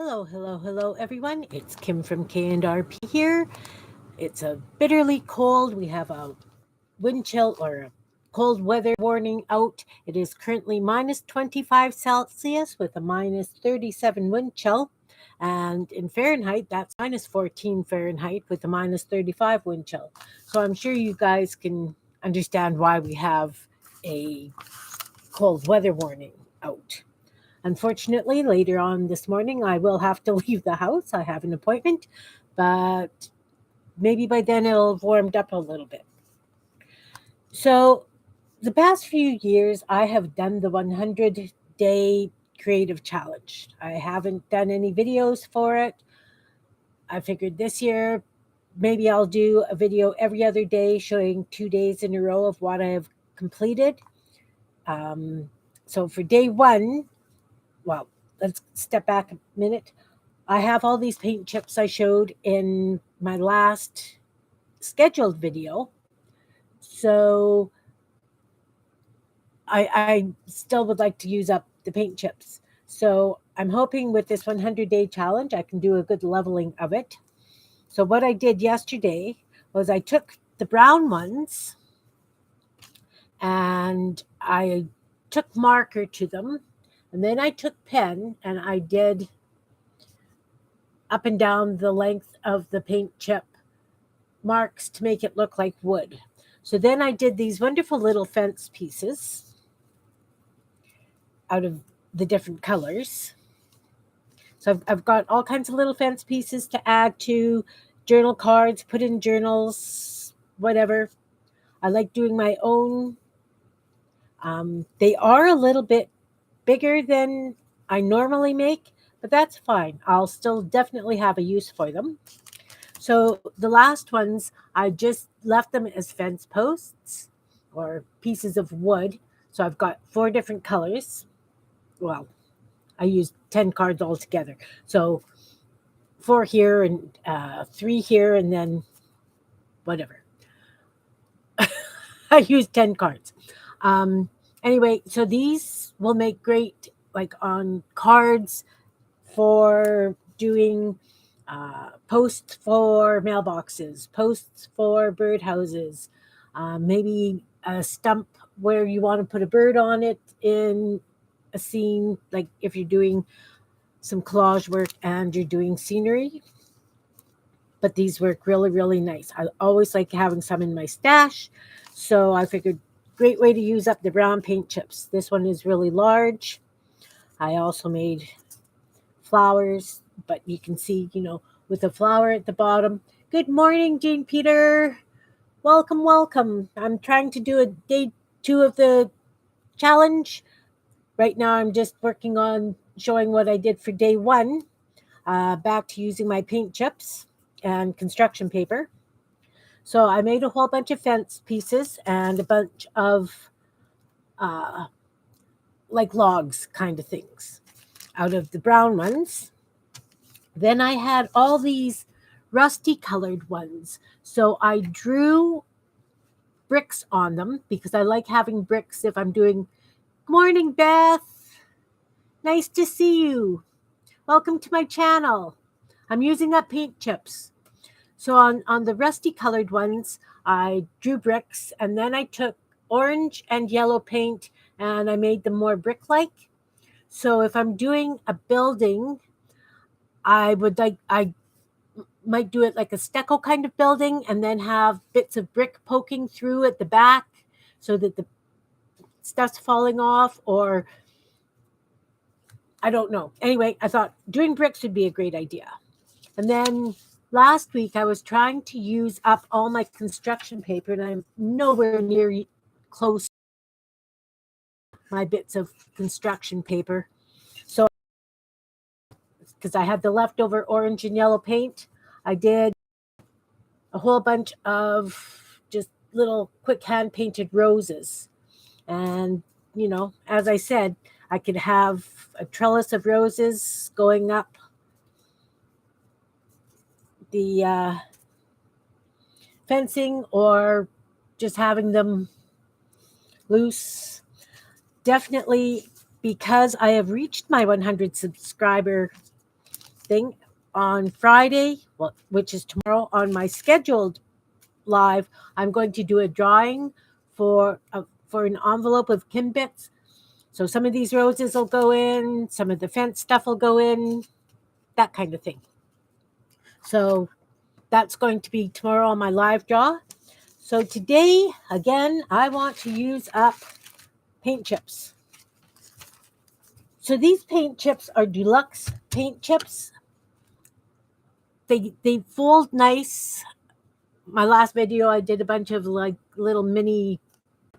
Hello, hello, hello, everyone. It's Kim from K&RP here. It's a bitterly cold. We have a wind chill or a cold weather warning out. It is currently minus 25 Celsius with a minus 37 wind chill. And in Fahrenheit, that's minus 14 Fahrenheit with a minus 35 wind chill. So I'm sure you guys can understand why we have a cold weather warning out. Unfortunately, later on this morning, I will have to leave the house. I have an appointment, but maybe by then it'll have warmed up a little bit. So, the past few years, I have done the 100-day creative challenge. I haven't done any videos for it. I figured this year maybe I'll do a video every other day showing 2 days in a row of what I have completed. Um, so, for day one, well, let's step back a minute. I have all these paint chips I showed in my last scheduled video. So I still would like to use up the paint chips. So I'm hoping with this 100-day challenge, I can do a good leveling of it. So what I did yesterday was I took the brown ones and I took marker to them. And then I took pen and I did up and down the length of the paint chip marks to make it look like wood. So then I did these wonderful little fence pieces out of the different colors. So I've got all kinds of little fence pieces to add to journal cards, put in journals, whatever. I like doing my own. They are a little bit bigger than I normally make, but that's fine. I'll still definitely have a use for them. So the last ones, I just left them as fence posts or pieces of wood. So I've got 4 different colors. Well, I used 10 cards altogether. So 4 here and 3 here, and then whatever. I used 10 cards. Anyway, so these will make great like on cards for doing posts for mailboxes, posts for birdhouses, maybe a stump where you want to put a bird on it in a scene, like if you're doing some collage work and you're doing scenery. But these work really, really nice. I always like having some in my stash. So I figured great way to use up the brown paint chips. This one is really large. I also made flowers, but you can see, with a flower at the bottom. Good morning, Jane Peter. Welcome, welcome. I'm trying to do a day 2 of the challenge. Right now, I'm just working on showing what I did for day 1. Back to using my paint chips and construction paper. So I made a whole bunch of fence pieces and a bunch of like logs kind of things out of the brown ones. Then I had all these rusty colored ones. So I drew bricks on them because I like having bricks if I'm doing. Good morning, Beth. Nice to see you. Welcome to my channel. I'm using up paint chips. So on the rusty colored ones, I drew bricks and then I took orange and yellow paint and I made them more brick-like. So if I'm doing a building, I might do it like a stucco kind of building and then have bits of brick poking through at the back so that the stuff's falling off, or I don't know. Anyway, I thought doing bricks would be a great idea. And then last week I was trying to use up all my construction paper and I'm nowhere near close to my bits of construction paper. So because I had the leftover orange and yellow paint, I did a whole bunch of just little quick hand painted roses. And, as I said, I could have a trellis of roses going up the fencing or just having them loose. Definitely, because I have reached my 100 subscriber thing. On Friday, which is tomorrow, on my scheduled live, I'm going to do a drawing for an envelope of Kim bits. So some of these roses will go in, some of the fence stuff will go in, that kind of thing. So that's going to be tomorrow on my live draw. So today, again, I want to use up paint chips. So these paint chips are deluxe paint chips. They fold nice. My last video, I did a bunch of like little mini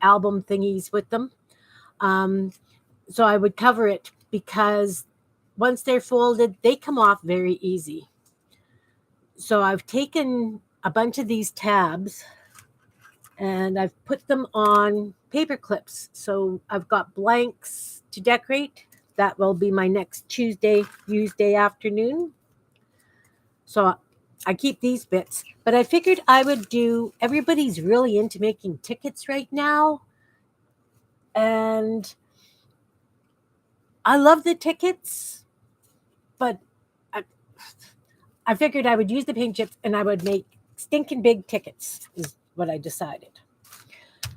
album thingies with them. So I would cover it because once they're folded, they come off very easy. So I've taken a bunch of these tabs and I've put them on paper clips. So I've got blanks to decorate. That will be my next Tuesday afternoon. So I keep these bits, but I figured I would do, everybody's really into making tickets right now. And I love the tickets, but I figured I would use the paint chips and I would make stinking big tickets is what I decided.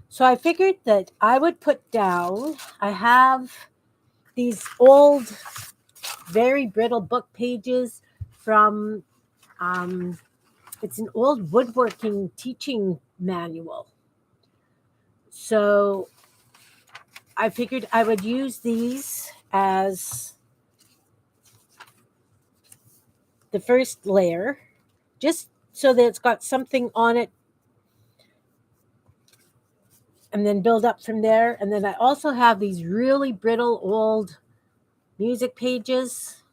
So I figured that I would put down, I have these old, very brittle book pages from, it's an old woodworking teaching manual. So I figured I would use these as the first layer, just so that it's got something on it, and then build up from there. And then I also have these really brittle old music pages.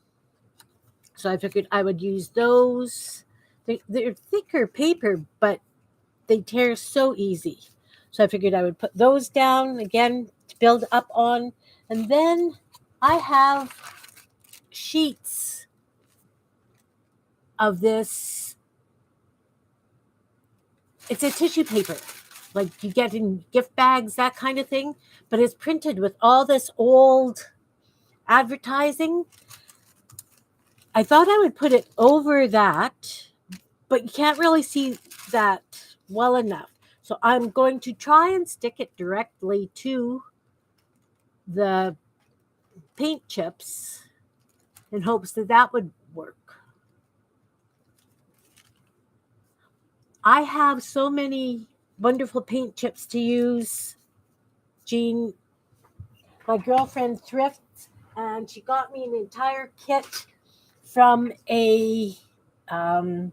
So I figured I would use those. They're thicker paper, but they tear so easy. So I figured I would put those down again to build up on. And then I have sheets of this. It's a tissue paper, like you get in gift bags, that kind of thing. But it's printed with all this old advertising. I thought I would put it over that, but you can't really see that well enough. So I'm going to try and stick it directly to the paint chips in hopes that that would work. I have so many wonderful paint chips to use. Jean, my girlfriend, thrifts, and she got me an entire kit from a home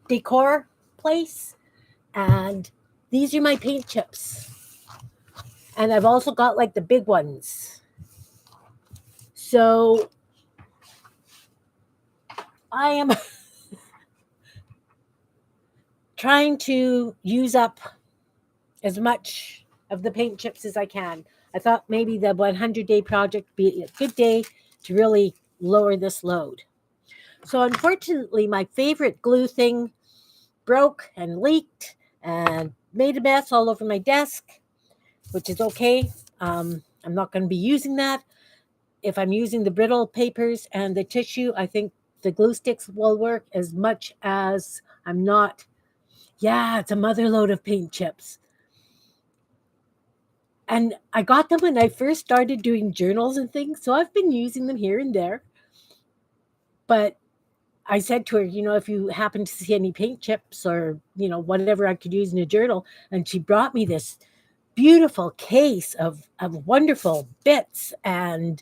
decor place. And these are my paint chips. And I've also got like the big ones. So I am trying to use up as much of the paint chips as I can. I thought maybe the 100-day project would be a good day to really lower this load. So unfortunately, my favorite glue thing broke and leaked and made a mess all over my desk, which is okay. I'm not going to be using that. If I'm using the brittle papers and the tissue, I think the glue sticks will work as much as I'm not. Yeah, it's a mother load of paint chips. And I got them when I first started doing journals and things, so I've been using them here and there. But I said to her, if you happen to see any paint chips or, whatever I could use in a journal. And she brought me this beautiful case of wonderful bits, and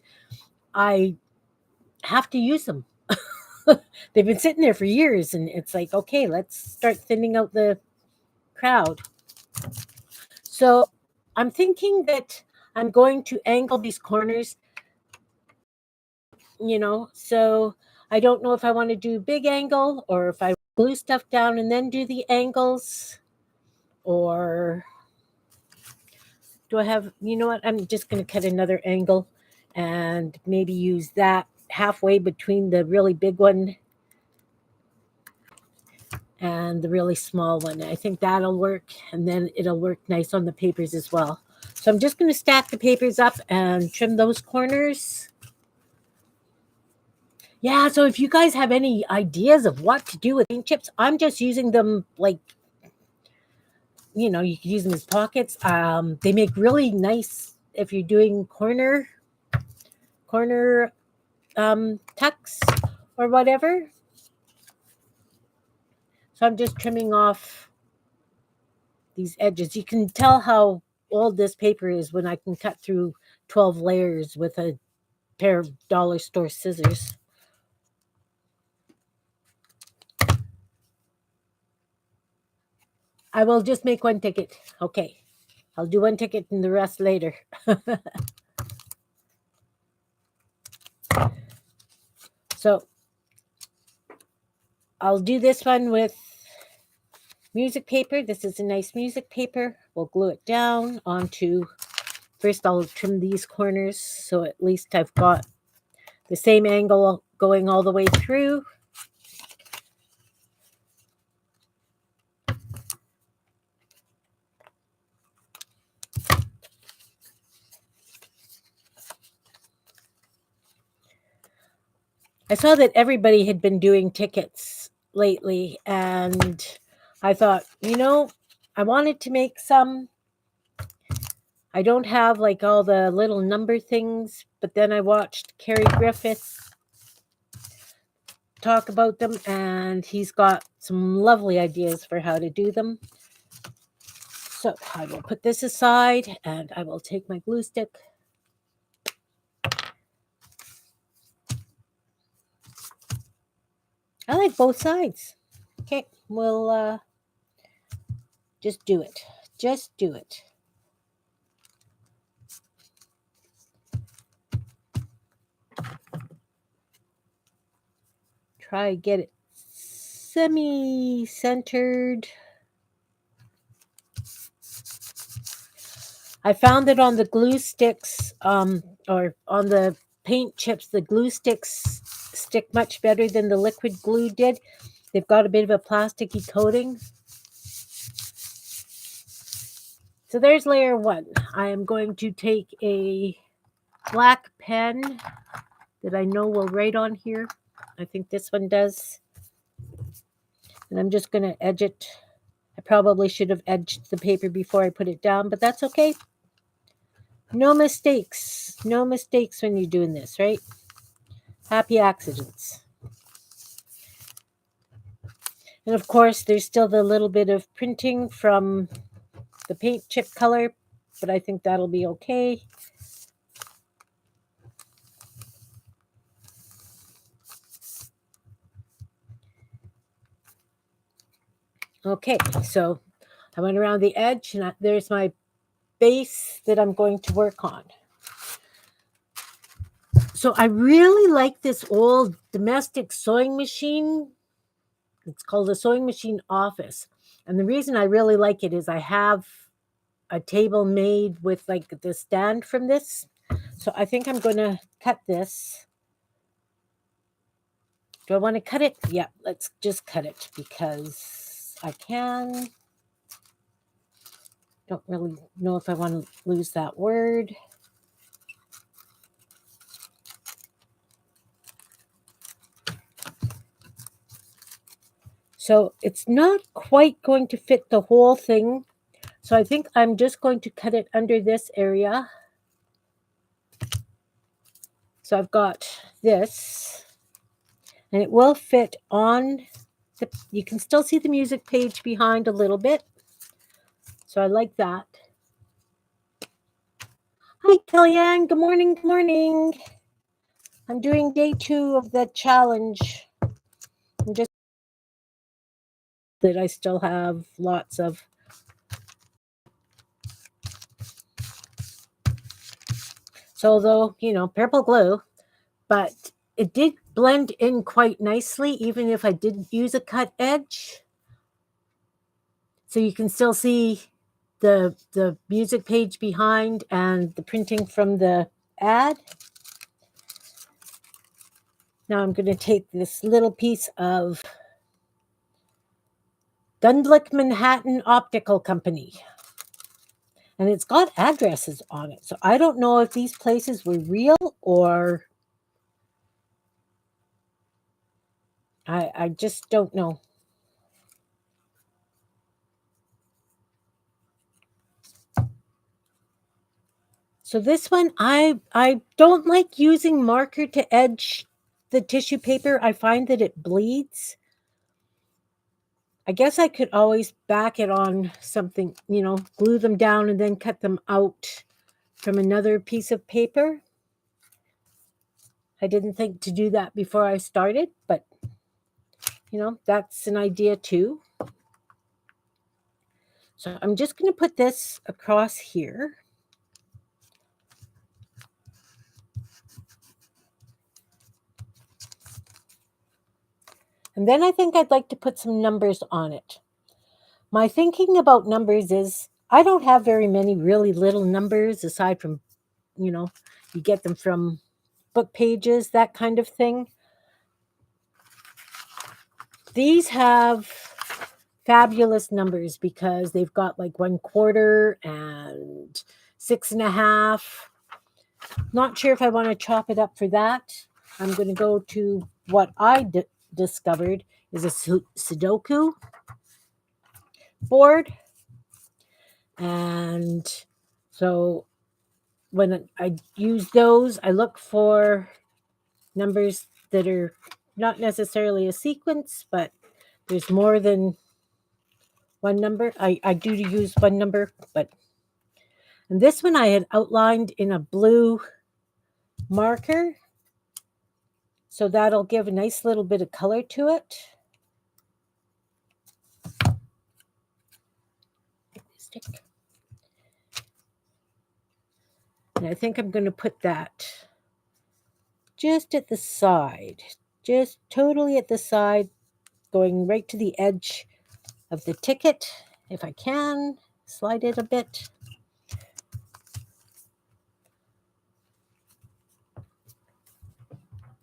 I have to use them. They've been sitting there for years, and it's like, okay, let's start thinning out the crowd. So I'm thinking that I'm going to angle these corners, so I don't know if I want to do big angle or if I glue stuff down and then do the angles, or do I have, I'm just going to cut another angle and maybe use that halfway between the really big one and the really small one. I think that'll work, and then it'll work nice on the papers as well. So I'm just going to stack the papers up and trim those corners. Yeah, so if you guys have any ideas of what to do with paint chips, I'm just using them like, you can use them as pockets. They make really nice if you're doing corner tucks or whatever. So I'm just trimming off these edges. You can tell how old this paper is when I can cut through 12 layers with a pair of dollar store scissors. I will just make one ticket. Okay. I'll do one ticket and the rest later. So I'll do this one with music paper. This is a nice music paper. We'll glue it down onto, first I'll trim these corners so at least I've got the same angle going all the way through. I saw that everybody had been doing tickets lately, and I thought, I wanted to make some. I don't have like all the little number things, but then I watched Carrie Griffith talk about them, and he's got some lovely ideas for how to do them. So I will put this aside, and I will take my glue stick. I like both sides. Okay, we'll just do it. Just do it. Try get it semi-centered. I found that on the glue sticks, or on the paint chips, the glue sticks stick much better than the liquid glue did. They've got a bit of a plasticky coating. So there's layer one. I am going to take a black pen that I know will write on here. I think this one does. And I'm just going to edge it. I probably should have edged the paper before I put it down, but that's okay. No mistakes. No mistakes when you're doing this, right? Happy accidents. And of course, there's still the little bit of printing from the paint chip color, but I think that'll be okay. Okay, so I went around the edge, and there's my base that I'm going to work on. So I really like this old domestic sewing machine. It's called a sewing machine office. And the reason I really like it is I have a table made with like the stand from this. So I think I'm going to cut this. Do I want to cut it? Yeah, let's just cut it because I can. Don't really know if I want to lose that word. So it's not quite going to fit the whole thing. So I think I'm just going to cut it under this area. So I've got this, and it will fit on you can still see the music page behind a little bit. So I like that. Hi, Kellyanne. Good morning. Good morning. I'm doing day 2 of the challenge. I'm just that I still have lots of. So though, purple glue, but it did blend in quite nicely, even if I didn't use a cut edge. So you can still see the music page behind and the printing from the ad. Now I'm going to take this little piece of Gundlick Manhattan Optical Company. And it's got addresses on it. So I don't know if these places were real or I just don't know. So this one, I don't like using marker to edge the tissue paper. I find that it bleeds. I guess I could always back it on something, glue them down and then cut them out from another piece of paper. I didn't think to do that before I started, but that's an idea too. So I'm just going to put this across here. And then I think I'd like to put some numbers on it. My thinking about numbers is I don't have very many really little numbers aside from, you get them from book pages, that kind of thing. These have fabulous numbers because they've got like 1/4 and 6.5. Not sure if I want to chop it up for that. I'm going to go to what I discovered is a Sudoku board. And so when I use those, I look for numbers that are not necessarily a sequence, but there's more than one number. I do use one number, and this one I had outlined in a blue marker. So that'll give a nice little bit of color to it. Stick. And I think I'm going to put that just at the side, just totally at the side, going right to the edge of the ticket. If I can, slide it a bit.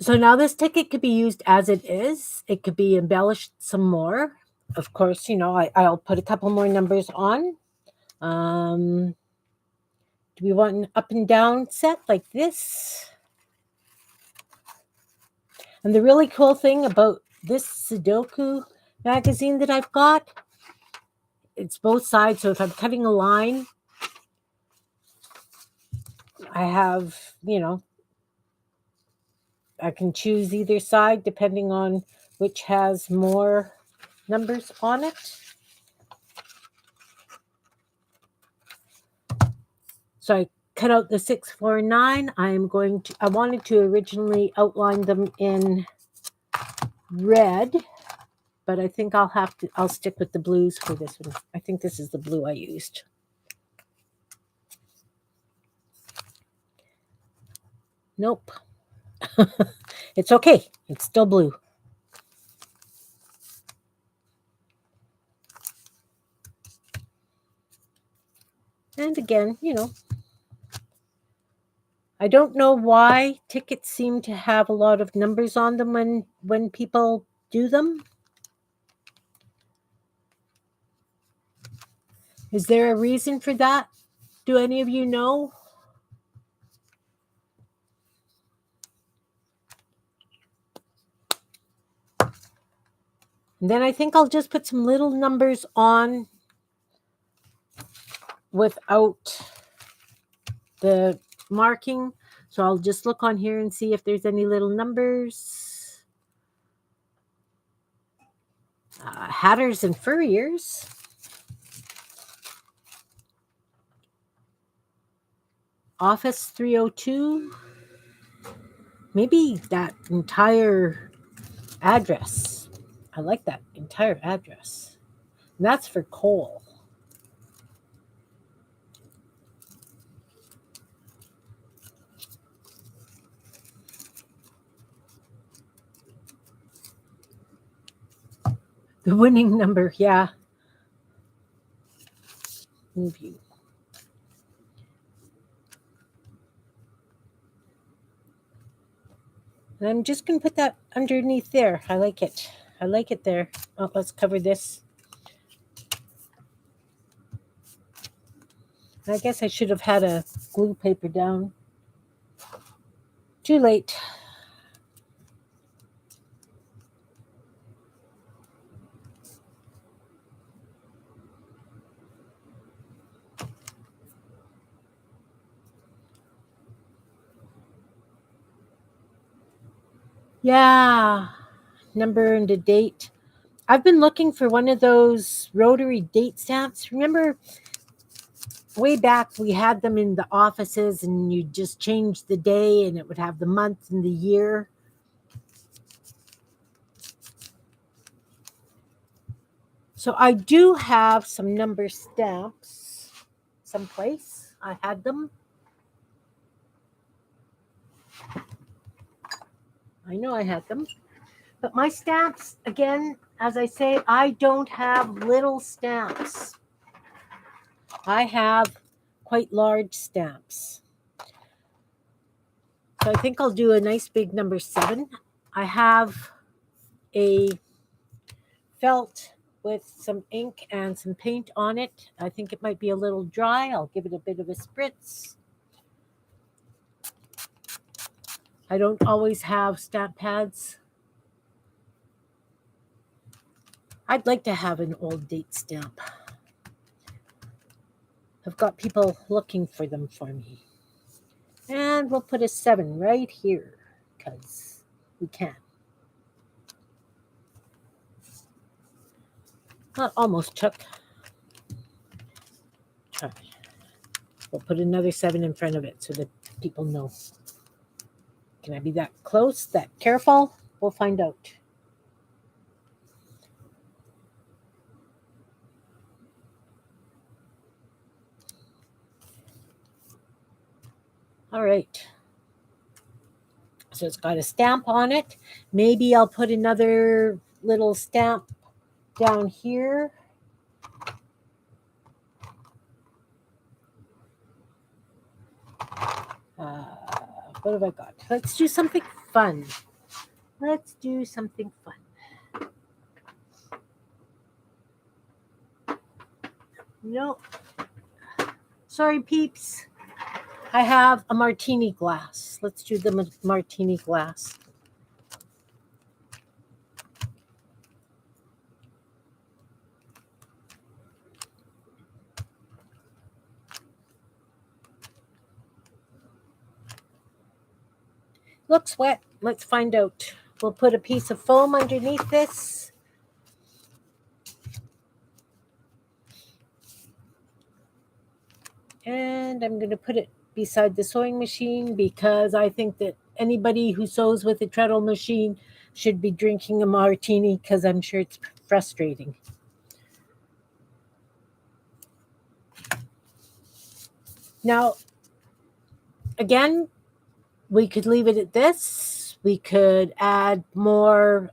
So now this ticket could be used as it is. It could be embellished some more. Of course, I'll put a couple more numbers on. Do we want an up and down set like this? And the really cool thing about this Sudoku magazine that I've got, it's both sides. So if I'm cutting a line, I have, I can choose either side depending on which has more numbers on it. So I cut out the 649. I wanted to originally outline them in red, but I think I'll stick with the blues for this one. I think this is the blue I used. Nope. It's okay. It's still blue. And again, I don't know why tickets seem to have a lot of numbers on them when people do them. Is there a reason for that? Do any of you know? And then I think I'll just put some little numbers on without the marking. So I'll just look on here and see if there's any little numbers. Hatters and Furriers. Office 302. Maybe that entire address. I like that entire address. And that's for coal. The winning number, yeah. Move you. And I'm just going to put that underneath there. I like it. I like it there. Oh, let's cover this. I guess I should have had a glue paper down. Too late. Yeah, number and a date. I've been looking for one of those rotary date stamps. Remember way back we had them in the offices and you just change the day and it would have the month and the year. So I do have some number stamps someplace. I had them. I know I had them. But my stamps, again, as I say, I don't have little stamps. I have quite large stamps. So I think I'll do a nice big number 7. I have a felt with some ink and some paint on it. I think it might be a little dry. I'll give it a bit of a spritz. I don't always have stamp pads. I'd like to have an old date stamp. I've got people looking for them for me. And we'll put a 7 right here because we can. That almost took. Try. We'll put another 7 in front of it so that people know. Can I be that close, that careful? We'll find out. All right. So it's got a stamp on it. Maybe I'll put another little stamp down here. What have I got? Let's do something fun. Let's do something fun. No. Sorry, peeps. I have a martini glass. Let's do the martini glass. Looks wet. Let's find out. We'll put a piece of foam underneath this. And I'm going to put it beside the sewing machine because I think that anybody who sews with a treadle machine should be drinking a martini because I'm sure it's frustrating. Now, again, we could leave it at this. We could add more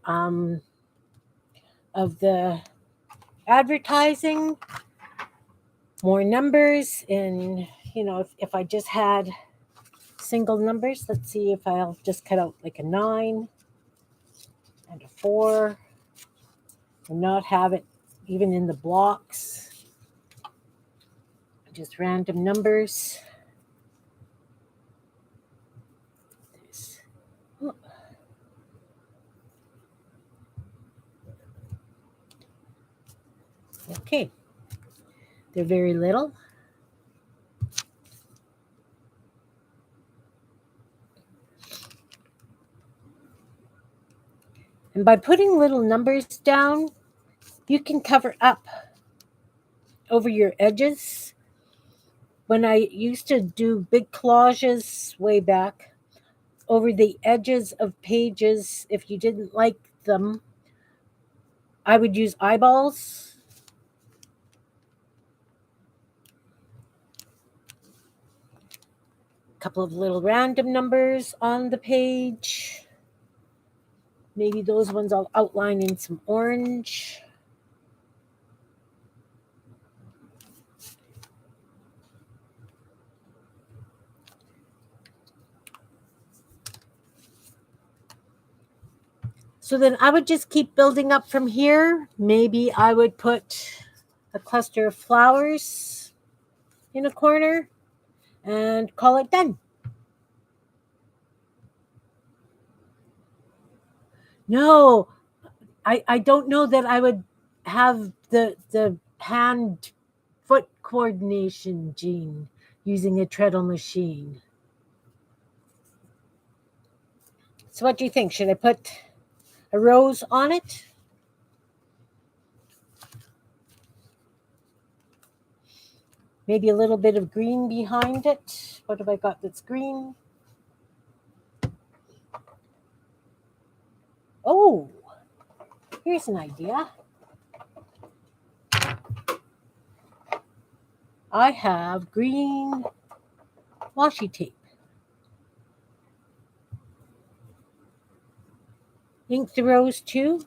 of the advertising, more numbers. And, if I just had single numbers, let's see if I'll just cut out like a 9 and a 4 and not have it even in the blocks. Just random numbers. Okay. They're very little. And by putting little numbers down, you can cover up over your edges. When I used to do big collages way back, over the edges of pages, if you didn't like them, I would use eyeballs. A couple of little random numbers on the page. Maybe those ones I'll outline in some orange. So then I would just keep building up from here. Maybe I would put a cluster of flowers in a corner and call it done. No, I don't know that I would have the hand foot coordination gene using a treadle machine. So what do you think? Should I put a rose on it? Maybe a little bit of green behind it. What have I got that's green? Oh, here's an idea. I have green washi tape. Ink the rose too.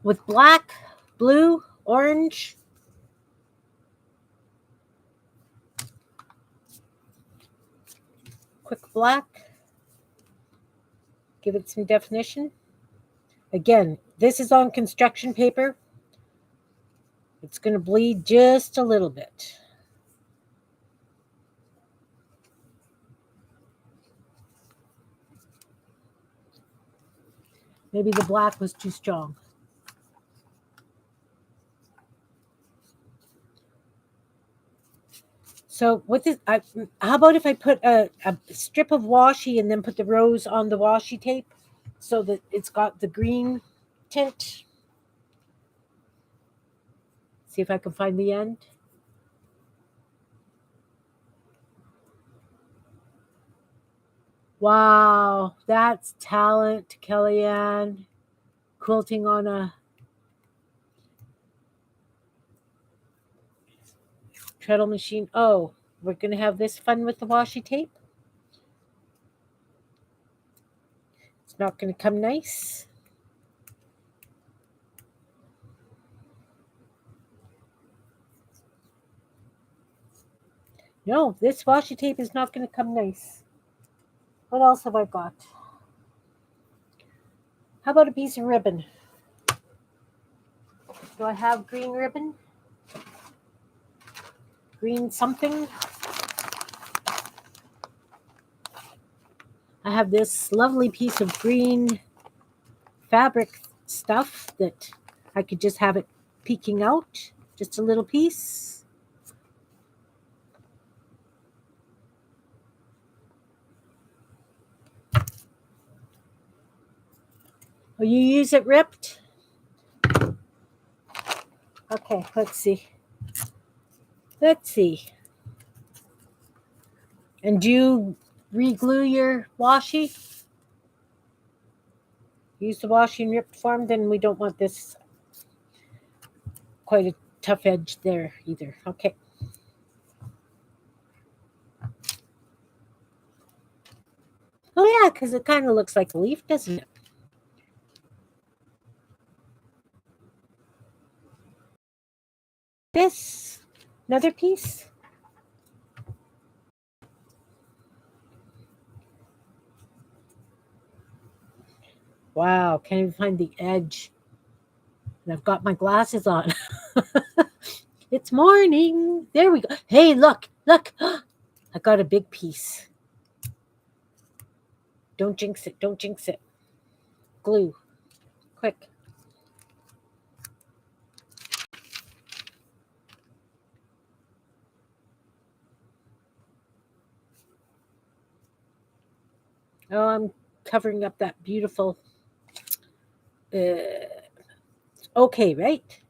With black, blue, orange. Quick black. Give it some definition. Again, this is on construction paper. It's going to bleed just a little bit. Maybe the black was too strong. So with this, how about if I put a strip of washi and then put the rose on the washi tape so that it's got the green tint? See if I can find the end. Wow, that's talent, Kellyanne. Quilting on a treadle machine. Oh, we're going to have this fun with the washi tape. It's not going to come nice. No, this washi tape is not going to come nice. What else have I got? How about a piece of ribbon? Do I have green ribbon? Green something? I have this lovely piece of green fabric stuff that I could just have it peeking out. Just a little piece. Will you use it ripped? Okay, let's see. Let's see. And do you re-glue your washi? Use the washi in ripped form, then we don't want this quite a tough edge there either. Okay. Oh yeah, because it kind of looks like a leaf, doesn't it? This, another piece. Wow, can't even find the edge. And I've got my glasses on. It's morning. There we go. Hey, look, look. I got a big piece. Don't jinx it. Don't jinx it. Glue. Quick. Oh, I'm covering up that beautiful. Okay, right?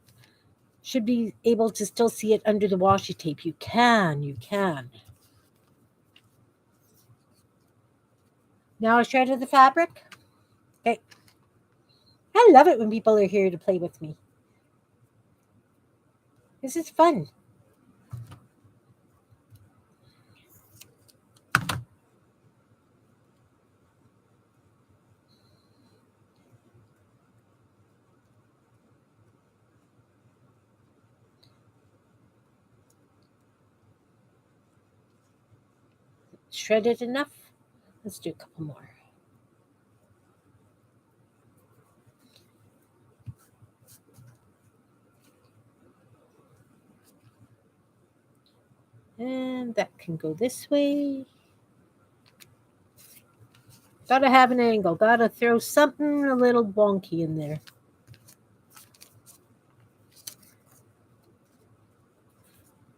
Should be able to still see it under the washi tape. You can. You can. Now a shred of the fabric. Okay. I love it when people are here to play with me. This is fun. Shredded enough? Let's do a couple more. And that can go this way. Gotta have an angle. Gotta throw something a little wonky in there.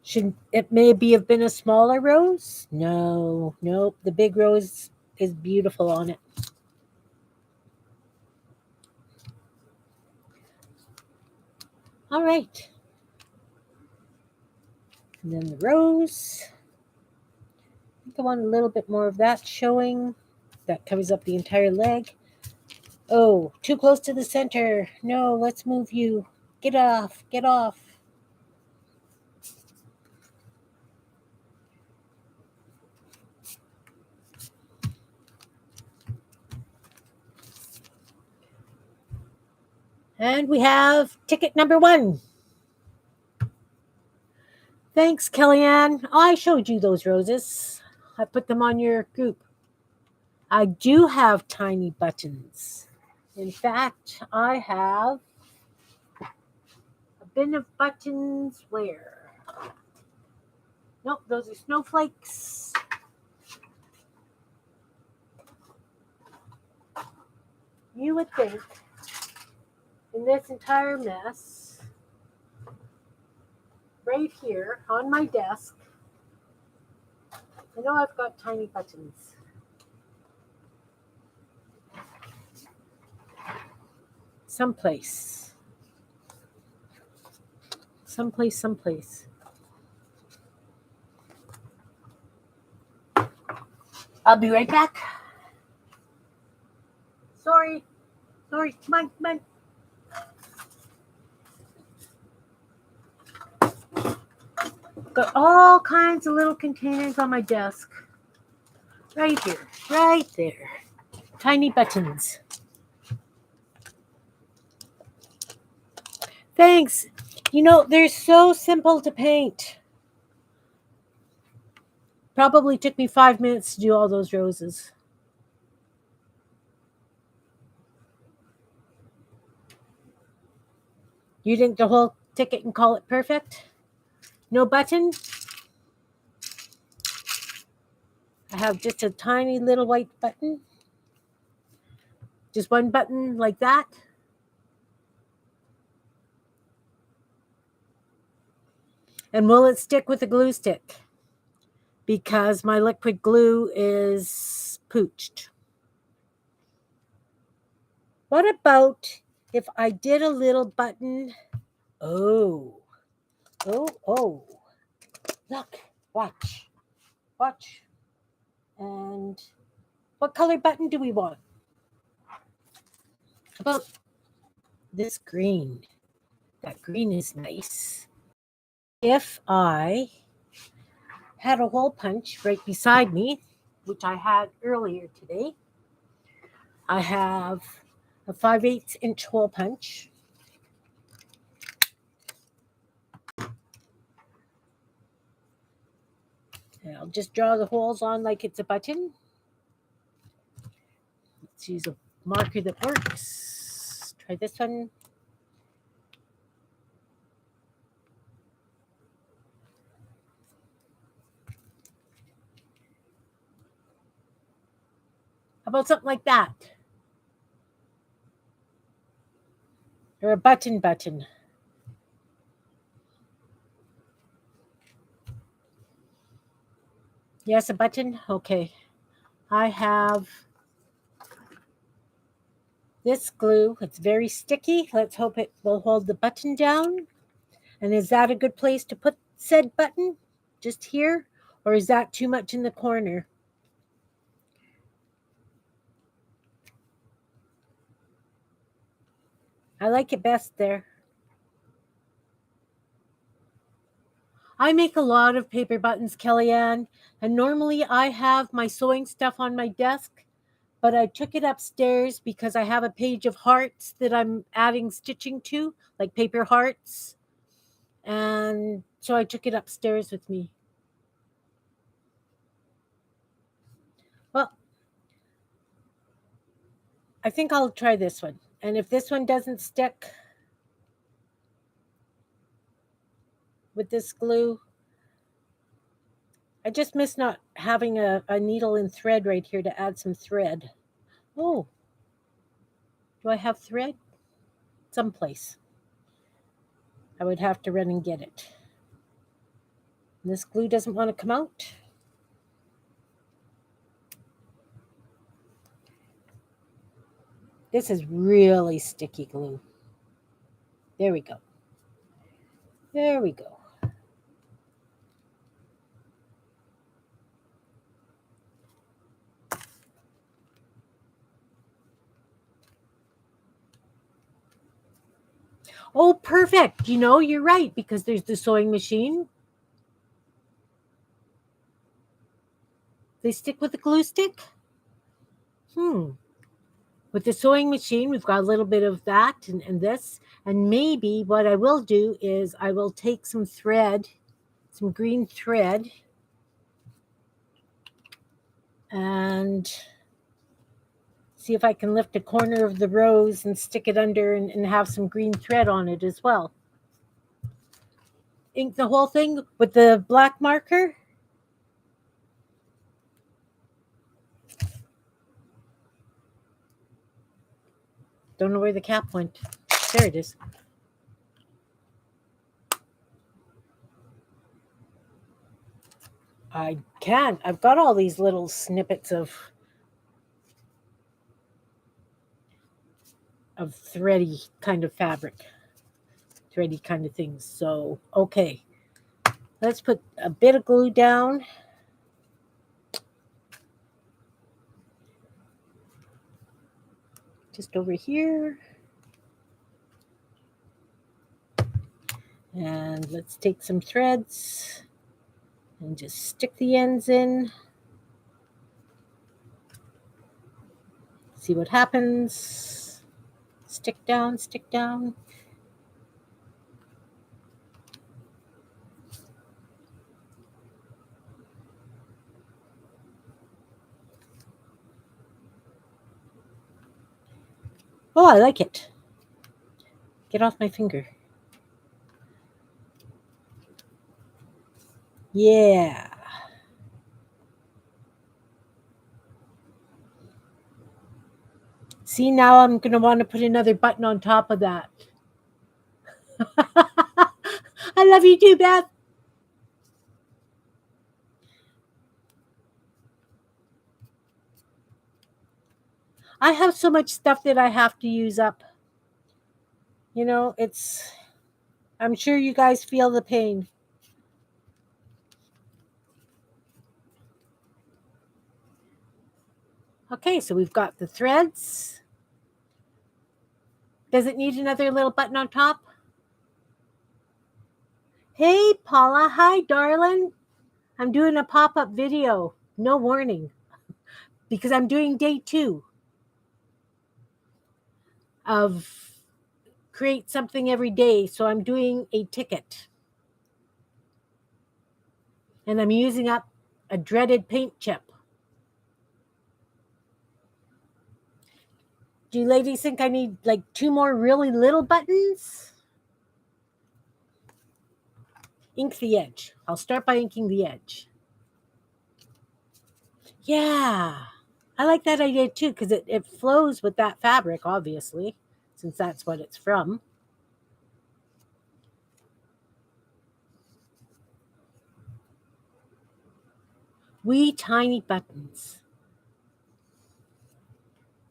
Should it maybe have been a smaller rose? No, nope. The big rose is beautiful on it. All right. And then the rose. I think I want a little bit more of that showing. That covers up the entire leg. Oh, too close to the center. No, let's move you. Get off. Get off. And we have ticket number 1. Thanks, Kellyanne. Oh, I showed you those roses. I put them on your group. I do have tiny buttons. In fact, I have a bin of buttons where? Nope, those are snowflakes. You would think in this entire mess, right here on my desk, I know I've got tiny buttons. Someplace. I'll be right back. Sorry. Come on. Got all kinds of little containers on my desk. Right here. Right there. Tiny buttons. Thanks. You know, they're so simple to paint. Probably took me 5 minutes to do all those roses. You didn't the whole ticket and call it perfect? No button? I have just a tiny little white button. Just one button like that. And will it stick with a glue stick? Because my liquid glue is pooched. What about if I did a little button? Oh. Look, watch. And what color button do we want? How about this green? That green is nice. If I had a hole punch right beside me, which I had earlier today, I have a 5/8 inch hole punch. And I'll just draw the holes on like it's a button. Let's use a marker that works. Try this one. How about something like that? Or a button. Yes, a button? Okay. I have this glue. It's very sticky. Let's hope it will hold the button down. And is that a good place to put said button? Just here? Or is that too much in the corner? I like it best there. I make a lot of paper buttons, Kellyanne, and normally I have my sewing stuff on my desk, but I took it upstairs because I have a page of hearts that I'm adding stitching to, like paper hearts. And so I took it upstairs with me. Well, I think I'll try this one. And if this one doesn't stick with this glue, I just miss not having a needle and thread right here to add some thread. Oh, do I have thread? Someplace. I would have to run and get it. And this glue doesn't want to come out. This is really sticky glue. There we go. There we go. Oh, perfect. You know, you're right, because there's the sewing machine. They stick with the glue stick? With the sewing machine, we've got a little bit of that and this. And maybe what I will do is I will take some thread, some green thread, and see if I can lift a corner of the rose and stick it under and have some green thread on it as well. Ink the whole thing with the black marker. Don't know where the cap went. There it is. I can't. I've got all these little snippets of thready kind of fabric, thready kind of things. So, okay. Let's put a bit of glue down. Just over here. And let's take some threads and just stick the ends in. See what happens. Stick down, stick down. Oh, I like it. Get off my finger. Yeah. See, now I'm going to want to put another button on top of that. I love you too, Beth. I have so much stuff that I have to use up. You know, I'm sure you guys feel the pain. Okay, so we've got the threads. Does it need another little button on top? Hey, Paula. Hi, darling. I'm doing a pop-up video. No warning. Because I'm doing day 2 of create something every day. So I'm doing a ticket. And I'm using up a dreaded paint chip. Do you ladies think I need like 2 more really little buttons? Ink the edge. I'll start by inking the edge. Yeah. I like that idea too, because it flows with that fabric, obviously, since that's what it's from. Wee tiny buttons.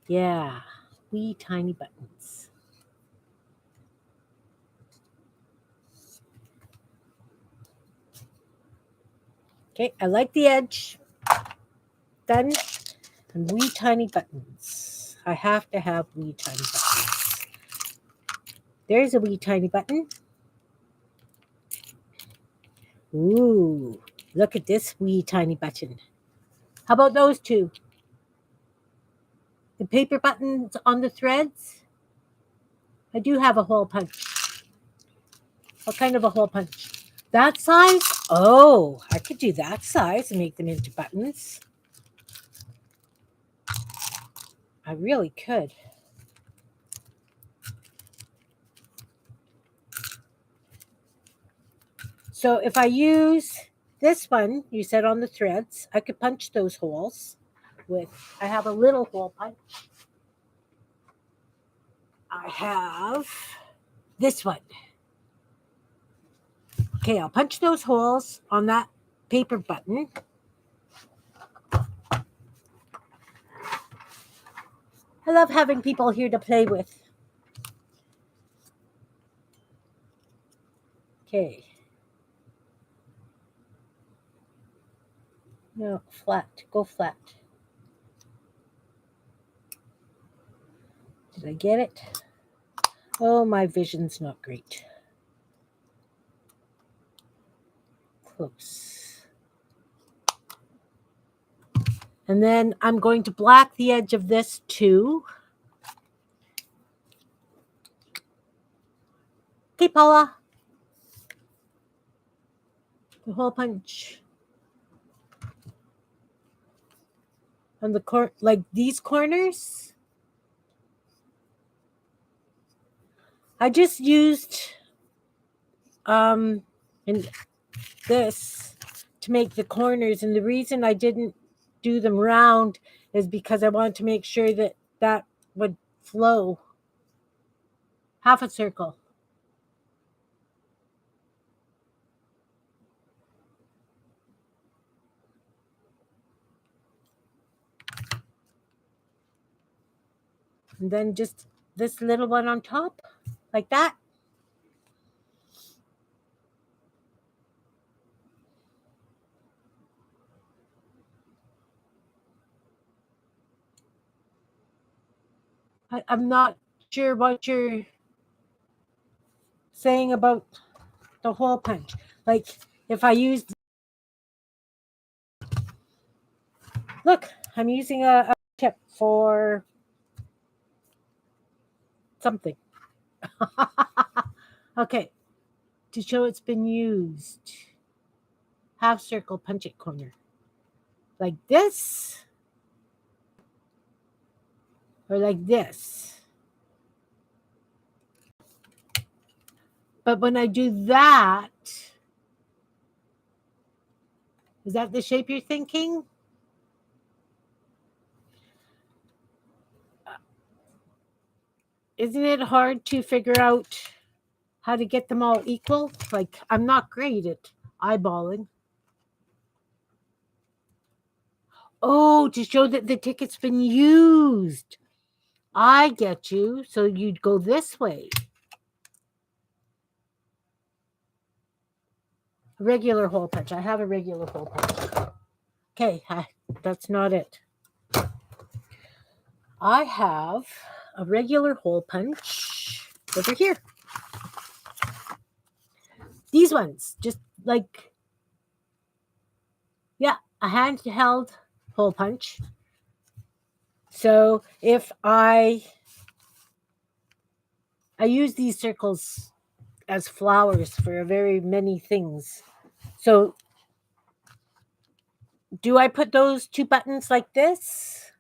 Yeah, wee tiny buttons. Okay, I like the edge. Done. And wee tiny buttons. I have to have wee tiny buttons. There's a wee tiny button. Ooh, look at this wee tiny button. How about those two? The paper buttons on the threads. I do have a hole punch. What kind of a hole punch? That size? Oh, I could do that size and make them into buttons. I really could. So if I use this one, you said on the threads, I could punch those holes with, I have a little hole punch. I have this one. Okay, I'll punch those holes on that paper button. I love having people here to play with. Okay. No, flat. Go flat. Did I get it? Oh, my vision's not great. Close. And then I'm going to black the edge of this too. Okay, Paula. The hole punch. On the like these corners. I just used and this to make the corners, and the reason I didn't do them round is because I wanted to make sure that that would flow. Half a circle. And then just this little one on top, like that. I'm not sure what you're saying about the hole punch. Like if I used, look, I'm using a tip for something. Okay, to show it's been used. Half circle, punch it corner. Like this. Or like this. But when I do that, is that the shape you're thinking? Isn't it hard to figure out how to get them all equal? Like, I'm not great at eyeballing. Oh, to show that the ticket's been used. I get you. So you'd go this way. Regular hole punch. I have a regular hole punch. Okay, that's not it. I have a regular hole punch over here. These ones, just like, yeah, a handheld hole punch. So if I use these circles as flowers for very many things. So do I put those two buttons like this?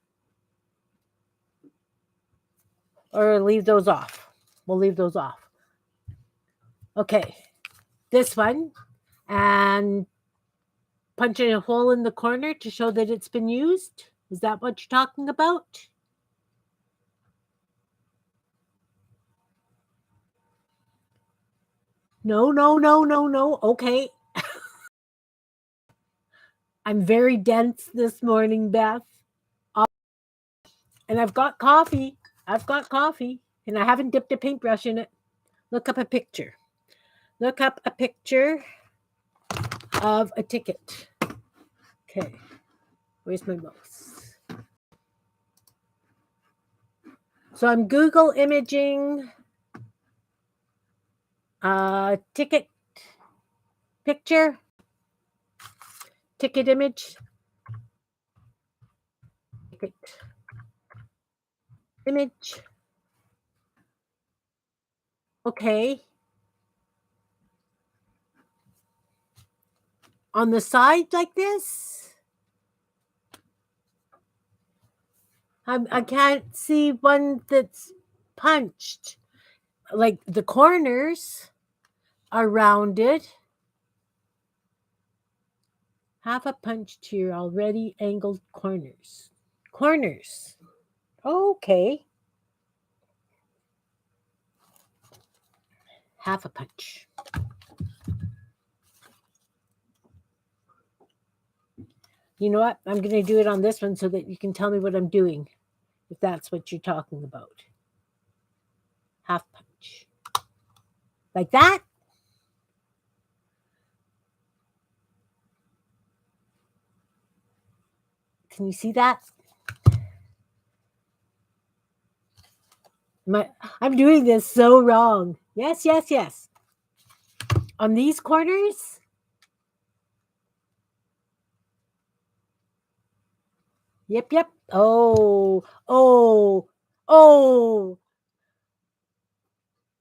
Or leave those off? We'll leave those off. Okay, this one. And punching a hole in the corner to show that it's been used. Is that what you're talking about? No. Okay. I'm very dense this morning, Beth. And I've got coffee. And I haven't dipped a paintbrush in it. Look up a picture. Look up a picture of a ticket. Okay. Where's my mouse? So I'm Google imaging ticket picture. Ticket image. Ticket image. Okay. On the side like this? I can't see one that's punched. Like the corners are rounded. Half a punch to your already angled corners. Corners. Okay. Half a punch. You know what? I'm going to do it on this one so that you can tell me what I'm doing. if that's what you're talking about. Half punch. Like that? Can you see that? I'm doing this so wrong. Yes, yes, yes. On these corners? Yep, yep. Oh, oh, oh.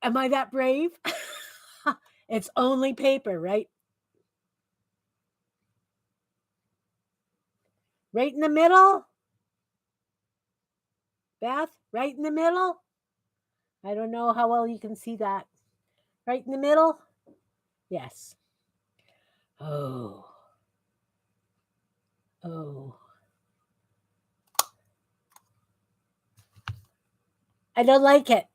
Am I that brave? It's only paper, right? Right in the middle? Beth, right in the middle? I don't know how well you can see that. Right in the middle? Yes. Oh. Oh. I don't like it.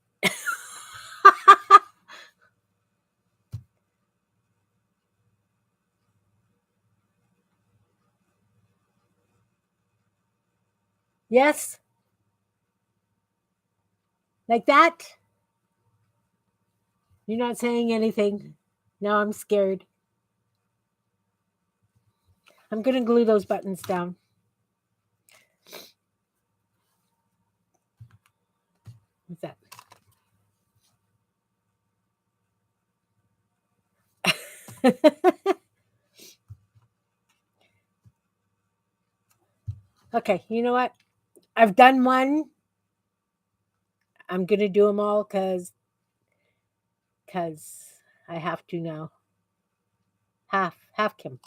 Yes? Like that? You're not saying anything. Now I'm scared. I'm going to glue those buttons down. What's that? Okay, you know what? I've done one. I'm going to do them all because I have to now. Half Kim.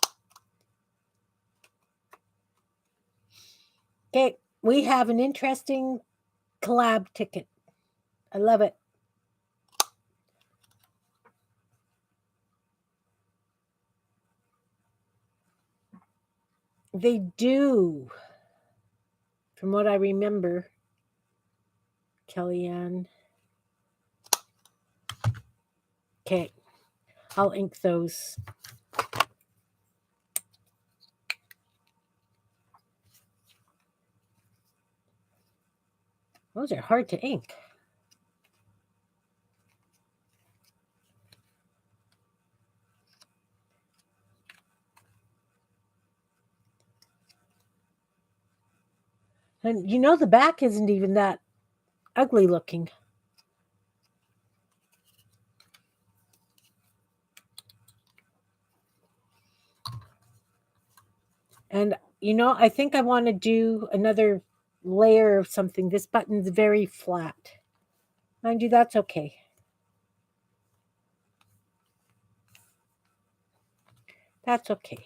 Okay, we have an interesting collab ticket. I love it. They do, from what I remember, Kellyanne. Okay, I'll ink those. Those are hard to ink. And you know the back isn't even that ugly looking. And you know, I think I want to do another layer of something. This button's very flat. Mind you, that's okay. That's okay.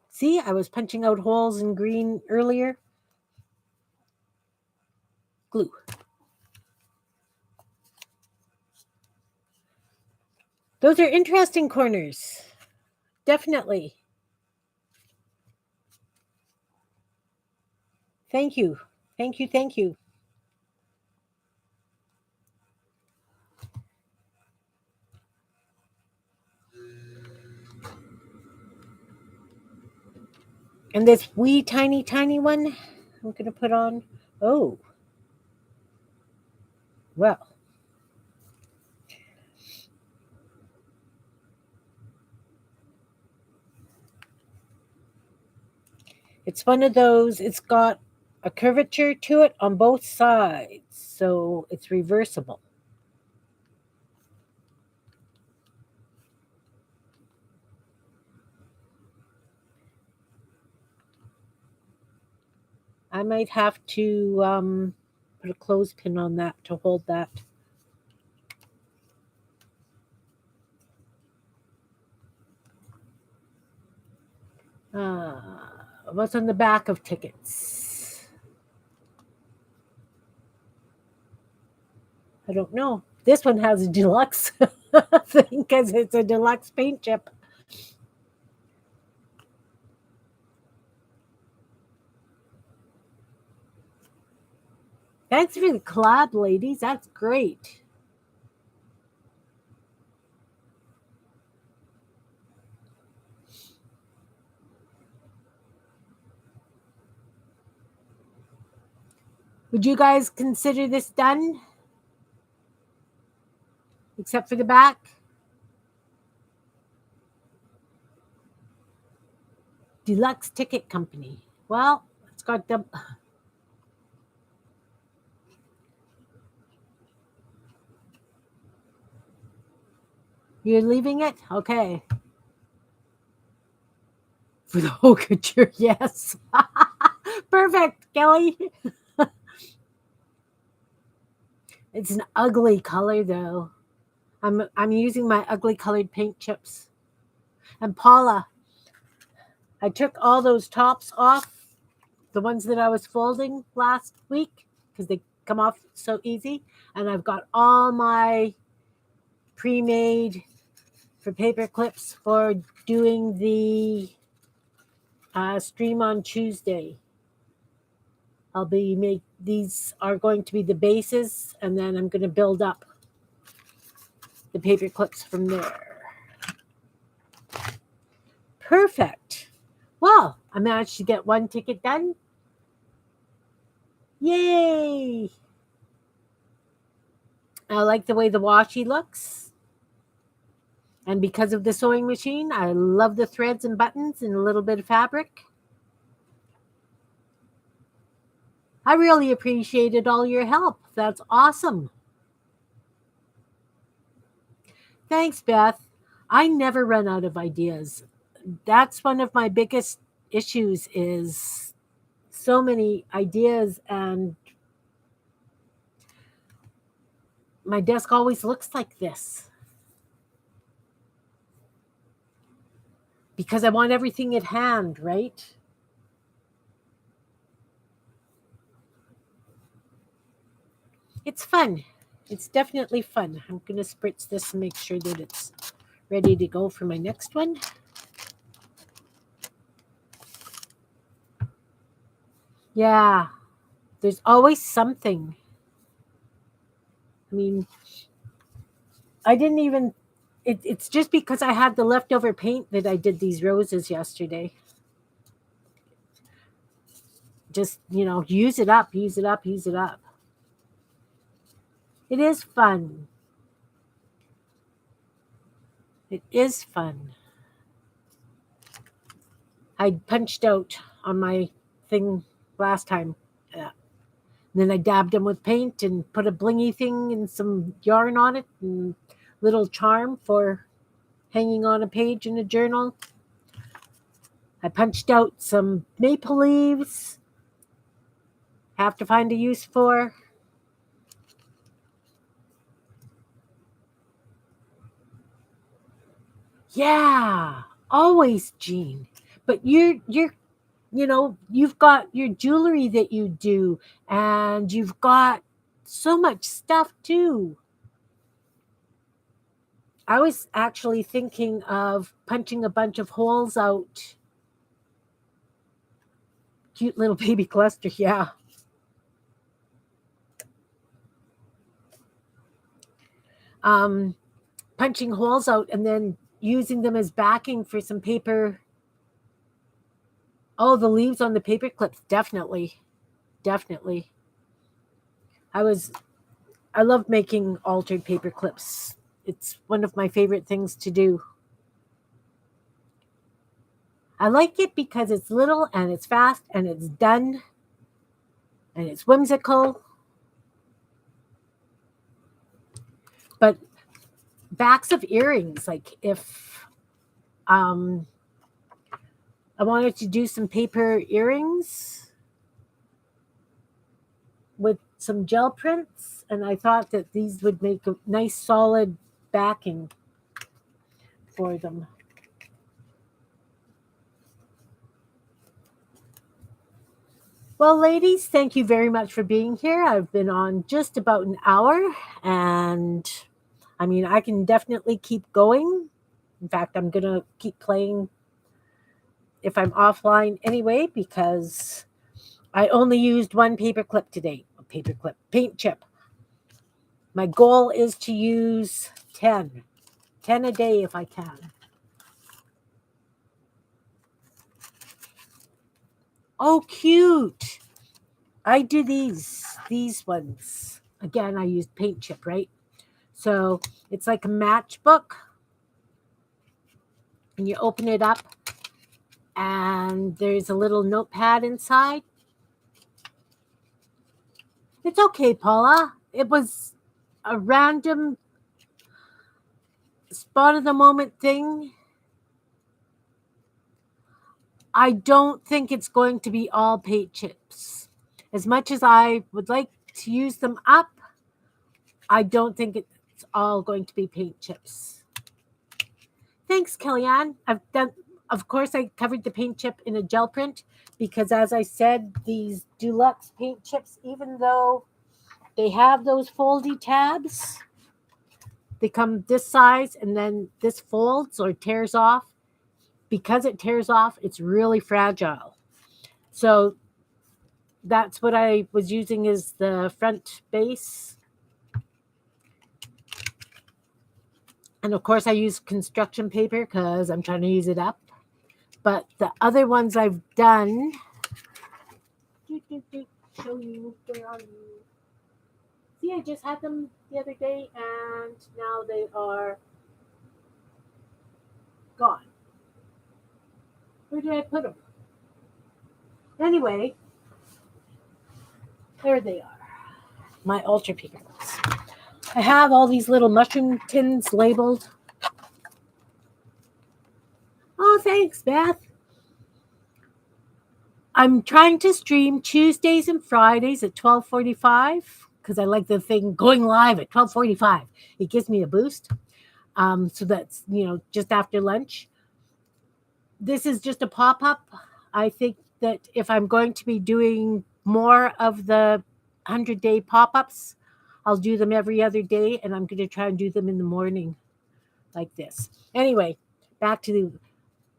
See, I was punching out holes in green earlier. Glue. Those are interesting corners. Definitely. Thank you. Thank you. Thank you. And this wee tiny, tiny one I'm going to put on. Oh. Well. It's one of those, it's got a curvature to it on both sides. So it's reversible. I might have to put a clothespin on that to hold that. What's on the back of tickets? I don't know. This one has a deluxe thing because it's a deluxe paint chip. Thanks for the collab, ladies. That's great. Would you guys consider this done? Except for the back? Deluxe Ticket Company. Well, it's got the... You're leaving it? Okay. For the whole couture, yes. Perfect, Kelly. It's an ugly color, though. I'm using my ugly colored paint chips. And Paula, I took all those tops off, the ones that I was folding last week, because they come off so easy. And I've got all my pre-made for paper clips for doing the stream on Tuesday. These are going to be the bases, and then I'm going to build up the paper clips from there. Perfect. Well, I managed to get one ticket done. Yay! I like the way the washi looks. And because of the sewing machine, I love the threads and buttons and a little bit of fabric. I really appreciated all your help. That's awesome. Thanks, Beth. I never run out of ideas. That's one of my biggest issues is so many ideas, and my desk always looks like this because I want everything at hand, right? It's fun. It's definitely fun. I'm going to spritz this and make sure that it's ready to go for my next one. Yeah, there's always something. I mean, I didn't even, it's just because I had the leftover paint that I did these roses yesterday. Just, use it up, use it up, use it up. It is fun. It is fun. I punched out on my thing last time. And then I dabbed them with paint and put a blingy thing and some yarn on it and little charm for hanging on a page in a journal. I punched out some maple leaves. Have to find a use for. Yeah, always, Jean. But you've got your jewelry that you do, and you've got so much stuff too. I was actually thinking of punching a bunch of holes out. Cute little baby cluster, yeah. Punching holes out and then using them as backing for some paper. Oh, the leaves on the paper clips, definitely. Definitely. I love making altered paper clips. It's one of my favorite things to do. I like it because it's little and it's fast and it's done and it's whimsical. But backs of earrings, like if I wanted to do some paper earrings with some gel prints, and I thought that these would make a nice solid backing for them. Well, ladies, thank you very much for being here. I've been on just about an hour, and I mean, I can definitely keep going. In fact, I'm going to keep playing if I'm offline anyway, because I only used one paper clip today. A paper clip, paint chip. My goal is to use 10 a day if I can. Oh, cute. I do these ones. Again, I use paint chip, right? So it's like a matchbook. And you open it up and there's a little notepad inside. It's okay, Paula. It was a random spot of the moment thing. I don't think it's going to be all paint chips. As much as I would like to use them up, I don't think it's all going to be paint chips. Thanks, Kellyanne. Of course, I covered the paint chip in a gel print because, as I said, these deluxe paint chips, even though they have those foldy tabs, they come this size and then this folds or tears off. Because it tears off, it's really fragile. So that's what I was using as the front base. And of course, I use construction paper because I'm trying to use it up. But the other ones I've done, show you, where are you? See, I just had them the other day and now they are gone. Where did I put them? Anyway, there they are. My ultra paper clips. I have all these little mushroom tins labeled. Oh, thanks, Beth. I'm trying to stream Tuesdays and Fridays at 12:45 because I like the thing going live at 12:45. It gives me a boost. So that's, just after lunch. This is just a pop-up. I think that if I'm going to be doing more of the 100-day pop-ups, I'll do them every other day, and I'm going to try and do them in the morning like this. Anyway, back to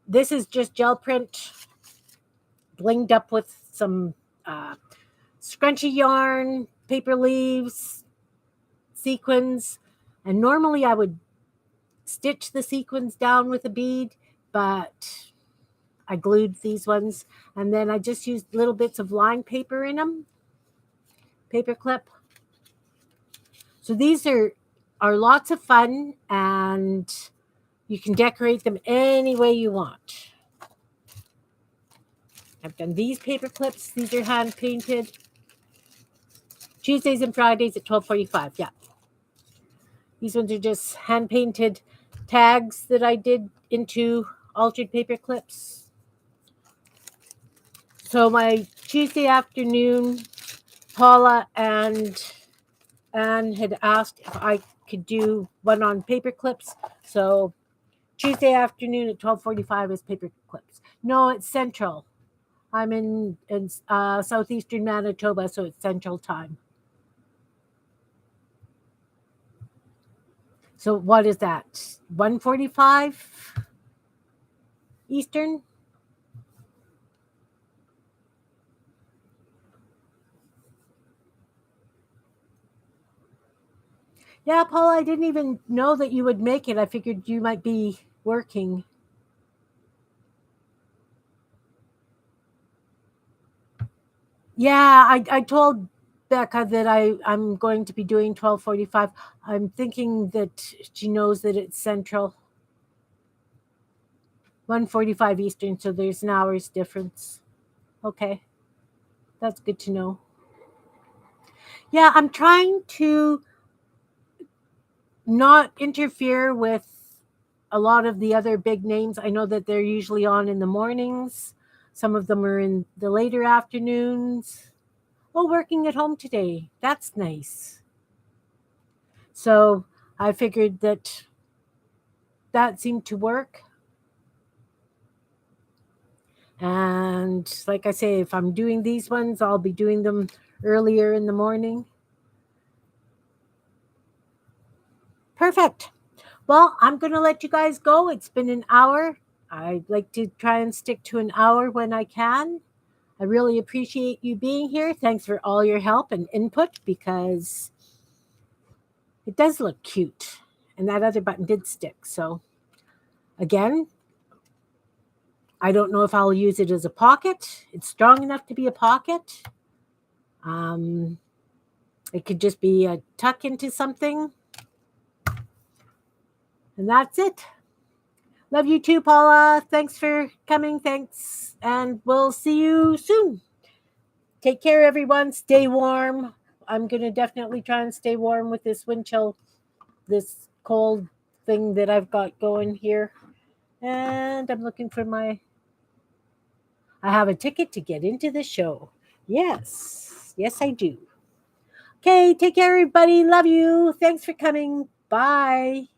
this is just gel print blinged up with some scrunchy yarn, paper leaves, sequins, and normally I would stitch the sequins down with a bead, but I glued these ones, and then I just used little bits of line paper in them, paper clip. So these are lots of fun, and you can decorate them any way you want. I've done these paper clips. These are hand painted. Tuesdays and Fridays at 12:45. Yeah. These ones are just hand painted tags that I did into altered paper clips. So my Tuesday afternoon, Paula and Anne had asked if I could do one on paper clips. So Tuesday afternoon at 12:45 is paper clips. No, it's Central. I'm in southeastern Manitoba, so it's Central time. So what is that? 1:45 Eastern? Yeah, Paul, I didn't even know that you would make it. I figured you might be working. Yeah, I told Becca that I'm going to be doing 12:45. I'm thinking that she knows that it's Central. 1:45 Eastern, so there's an hour's difference. Okay. That's good to know. Yeah, I'm trying to not interfere with a lot of the other big names. I know that they're usually on in the mornings. Some of them are in the later afternoons. Oh, working at home today. That's nice. So I figured that seemed to work. And like I say, if I'm doing these ones, I'll be doing them earlier in the morning. Perfect. Well, I'm going to let you guys go. It's been an hour. I'd like to try and stick to an hour when I can. I really appreciate you being here. Thanks for all your help and input because it does look cute. And that other button did stick. So, again, I don't know if I'll use it as a pocket. It's strong enough to be a pocket. It could just be a tuck into something. And that's it. Love you too, Paula. Thanks for coming. Thanks. And we'll see you soon. Take care, everyone. Stay warm. I'm going to definitely try and stay warm with this wind chill, this cold thing that I've got going here. And I'm looking for I have a ticket to get into the show. Yes. Yes, I do. Okay, take care, everybody. Love you. Thanks for coming. Bye.